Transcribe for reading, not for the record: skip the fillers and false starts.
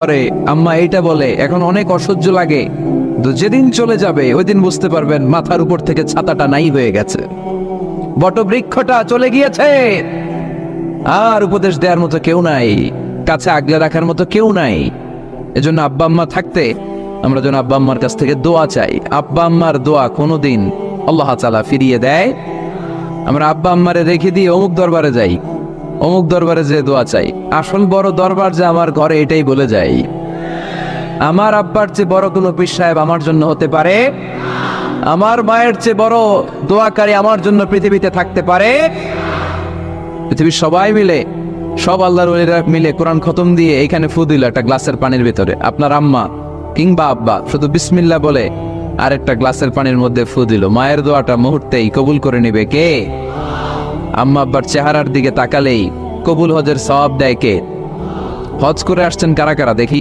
করে আম্মা এইটা বলে এখন অনেক অসহ্য লাগে, তো যেদিন চলে যাবে ওই দিন বুঝতে পারবেন মাথার উপর থেকে ছাতাটা নাই হয়ে গেছে, বটবৃক্ষটা চলে গিয়েছে, আর উপদেশ দেওয়ার মতো কেউ নাই, কাছে আগলে রাখার মতো কেউ নাই। এজন্য আব্বা আম্মা থাকতে আমরা যেন আব্বা আম্মার কাছ থেকে দোয়া চাই। আব্বা আম্মার দোয়া কোনোদিন আল্লাহ তাআলা ফিরিয়ে দেয়। আমরা আব্বা আম্মারে রেখে দিয়ে অমুক দরবারে যাই, অমুক দরবারে যে দোয়া চাই, আসল বড় দরবার যে আমার ঘরে এটাই বলে যাই। আমার আব্বার চেয়ে বড় কোনো পীর সাহেব আমার জন্য হতে পারে, আমার মায়ের চেয়ে বড় দোয়াকারী আমার জন্য পৃথিবীতে থাকতে পারে। পৃথিবীর সবাই মিলে, সব আল্লাহর ওলিরা মিলে কোরআন খতম দিয়ে এখানে ফু দিল একটা গ্লাসের পানির ভিতরে, আপনার আম্মা কিংবা আব্বা শুধু বিসমিল্লাহ বলে আরেকটা গ্লাসের পানির মধ্যে ফু দিল, মায়ের দোয়াটা মুহূর্তেই কবুল করে নিবে কে? আম্মা আব্বার চেহারার দিকে তাকালেই কবুল হজের সওয়াব দেয় কে? হজ করে আসছেন কারা কারা দেখি।